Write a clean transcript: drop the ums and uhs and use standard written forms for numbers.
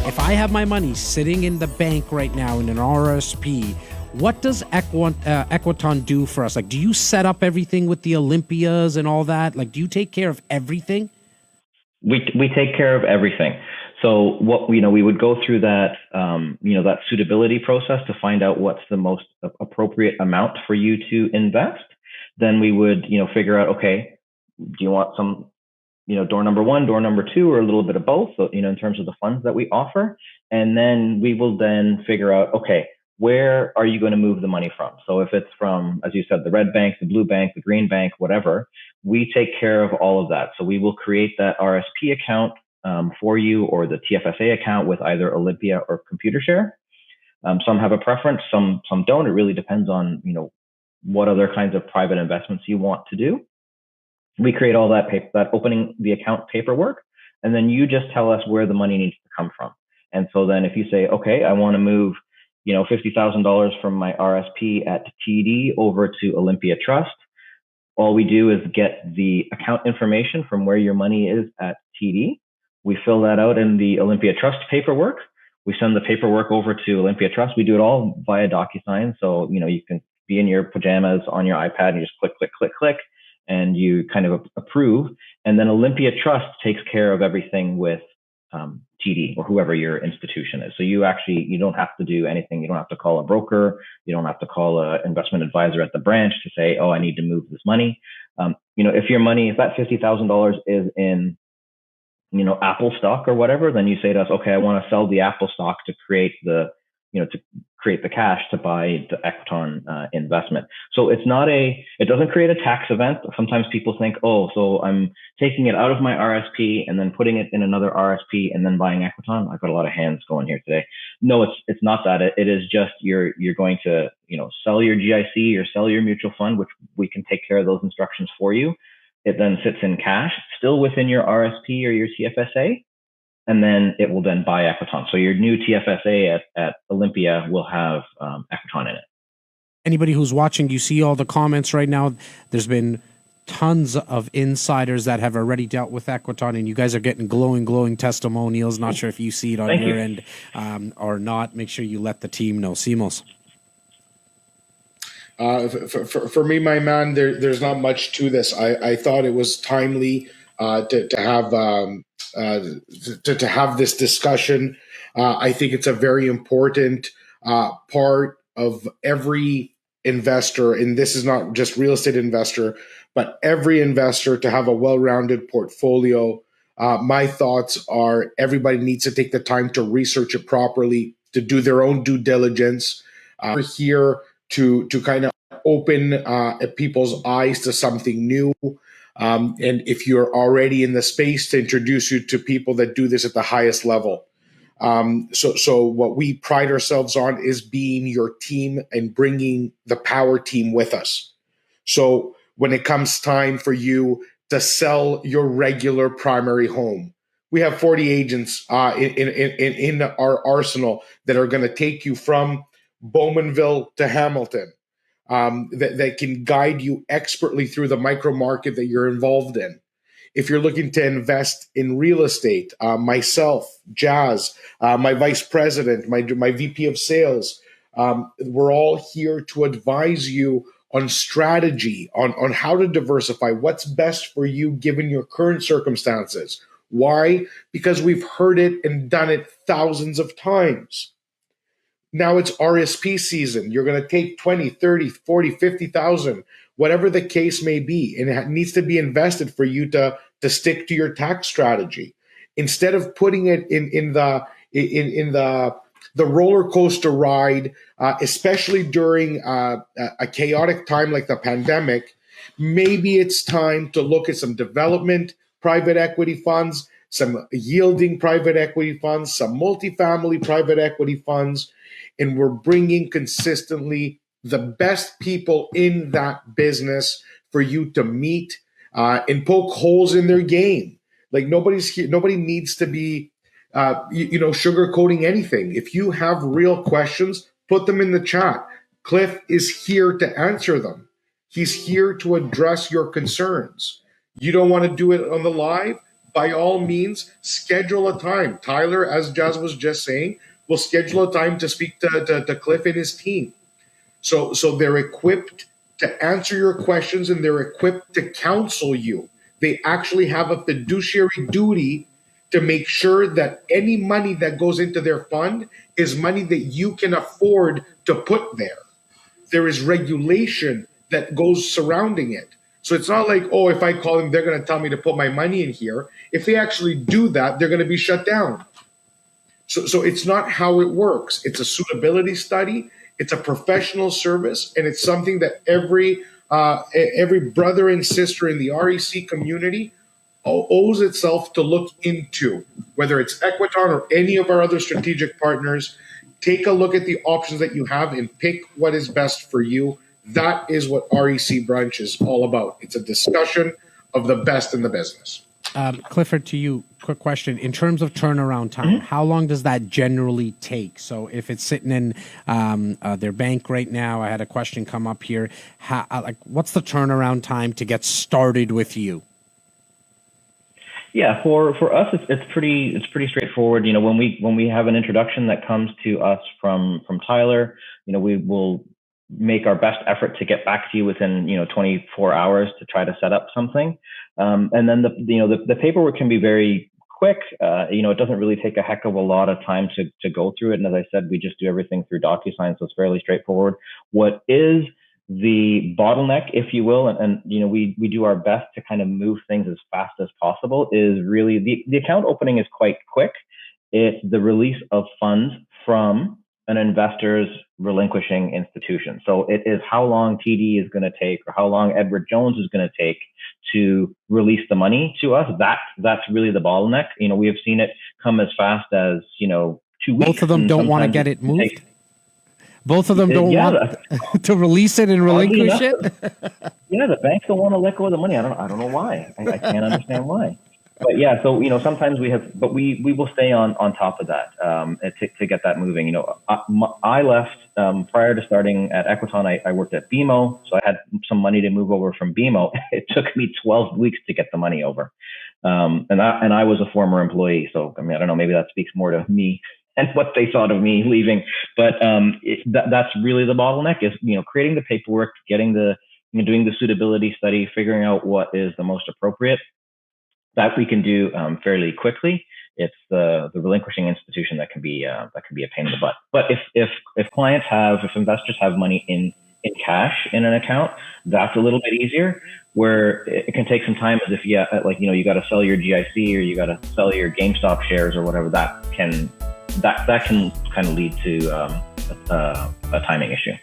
If I have my money sitting in the bank right now in an RSP, what does Equiton do for us? Like, do you set up everything with the Olympias and all that? Like, do you take care of everything? We take care of everything. So what we would go through that that suitability process to find out what's the most appropriate amount for you to invest. Then we would figure out, okay, do you want some door number one, door number two, or a little bit of both, so, in terms of the funds that we offer. And then we will then figure out, okay, where are you going to move the money from? So if it's from, as you said, the red bank, the blue bank, the green bank, whatever, we take care of all of that. So we will create that RSP account for you, or the TFSA account with either Olympia or ComputerShare. Some have a preference, some don't. It really depends on, what other kinds of private investments you want to do. We create all that opening the account paperwork, and then you just tell us where the money needs to come from. And so then if you say, okay, I want to move, $50,000 from my RSP at TD over to Olympia Trust, all we do is get the account information from where your money is at TD. We fill that out in the Olympia Trust paperwork. We send the paperwork over to Olympia Trust. We do it all via DocuSign. So, you can be in your pajamas on your iPad and you just click, click, click, click, and you kind of approve. And then Olympia Trust takes care of everything with TD or whoever your institution is. So you don't have to do anything. You don't have to call a broker. You don't have to call an investment advisor at the branch to say, oh, I need to move this money. If that $50,000 is in, Apple stock or whatever, then you say to us, okay, I want to sell the Apple stock to create the cash to buy the Equiton investment. So it doesn't create a tax event. Sometimes people think, oh, so I'm taking it out of my RSP and then putting it in another RSP and then buying Equiton. I've got a lot of hands going here today. No, it's not that. It is just you're going to, sell your GIC or sell your mutual fund, which we can take care of those instructions for you. It then sits in cash, still within your RSP or your TFSA. And then it will then buy Equiton. So your new TFSA at Olympia will have Equiton in it. Anybody who's watching, you see all the comments right now. There's been tons of insiders that have already dealt with Equiton, and you guys are getting glowing testimonials. Not sure if you see it on your end or not. Make sure you let the team know. Simos. For me, my man, there's not much to this. I thought it was timely to have this discussion. I think it's a very important part of every investor, and this is not just real estate investor, but every investor to have a well-rounded portfolio. My thoughts are everybody needs to take the time to research it properly, to do their own due diligence. We're here to kind of open people's eyes to something new. And if you're already in the space, to introduce you to people that do this at the highest level. So what we pride ourselves on is being your team and bringing the power team with us. So when it comes time for you to sell your regular primary home, we have 40 agents in our arsenal that are going to take you from Bowmanville to Hamilton. That can guide you expertly through the micro market that you're involved in. If you're looking to invest in real estate, myself, Jas, my vice president, my VP of sales, we're all here to advise you on strategy, on how to diversify, what's best for you given your current circumstances. Why? Because we've heard it and done it thousands of times. Now it's RSP season. You're going to take 20, 30, 40, 50,000, whatever the case may be. And it needs to be invested for you to stick to your tax strategy. Instead of putting it in the roller coaster ride, especially during a chaotic time like the pandemic, maybe it's time to look at some development private equity funds, some yielding private equity funds, some multifamily private equity funds. And we're bringing consistently the best people in that business for you to meet and poke holes in their game. Like nobody needs to be, sugarcoating anything. If you have real questions, put them in the chat. Cliff is here to answer them. He's here to address your concerns. You don't want to do it on the live? by all means, schedule a time. Tyler, as Jas was just saying, will schedule a time to speak to Cliff and his team. So they're equipped to answer your questions and they're equipped to counsel you. They actually have a fiduciary duty to make sure that any money that goes into their fund is money that you can afford to put there. There is regulation that goes surrounding it. So it's not like, oh, if I call them, they're going to tell me to put my money in here. If they actually do that, they're going to be shut down. So it's not how it works. It's a suitability study. It's a professional service, and it's something that every brother and sister in the REC community owes itself to look into. Whether it's Equiton or any of our other strategic partners, take a look at the options that you have and pick what is best for you. That is what REC Brunch is all about. It's a discussion of the best in the business. Clifford, to you, quick question. In terms of turnaround time, how long does that generally take? So if it's sitting in their bank right now, I had a question come up here. What's the turnaround time to get started with you? Yeah, for us, it's pretty straightforward. You know, when we have an introduction that comes to us from Tyler, you know, we will make our best effort to get back to you within 24 hours to try to set up something. And then the paperwork can be very quick. It doesn't really take a heck of a lot of time to go through it. And as I said, we just do everything through DocuSign, so it's fairly straightforward. What is the bottleneck, if you will, and we do our best to kind of move things as fast as possible, is really the account opening is quite quick. It's the release of funds from an investor's relinquishing institution. So it is how long TD is going to take, or how long Edward Jones is going to take to release the money to us. That's really the bottleneck. We have seen it come as fast as 2 weeks. Both of them don't want to get it moved. Both of them don't want to release it and relinquish it. Yeah, the banks don't want to let go of the money. I don't know why. I can't understand why. But yeah, so sometimes we will stay on top of that to get that moving. I left prior to starting at Equiton. I worked at BMO, so I had some money to move over from BMO. It took me 12 weeks to get the money over, and I was a former employee. So I don't know, maybe that speaks more to me and what they thought of me leaving. But that's really the bottleneck, is creating the paperwork, getting doing the suitability study, figuring out what is the most appropriate. That we can do fairly quickly. It's the relinquishing institution that can be a pain in the butt. But if investors have money in cash in an account, that's a little bit easier. Where it can take some time, as if you got to sell your GIC or you got to sell your GameStop shares or whatever. That can kind of lead to a timing issue.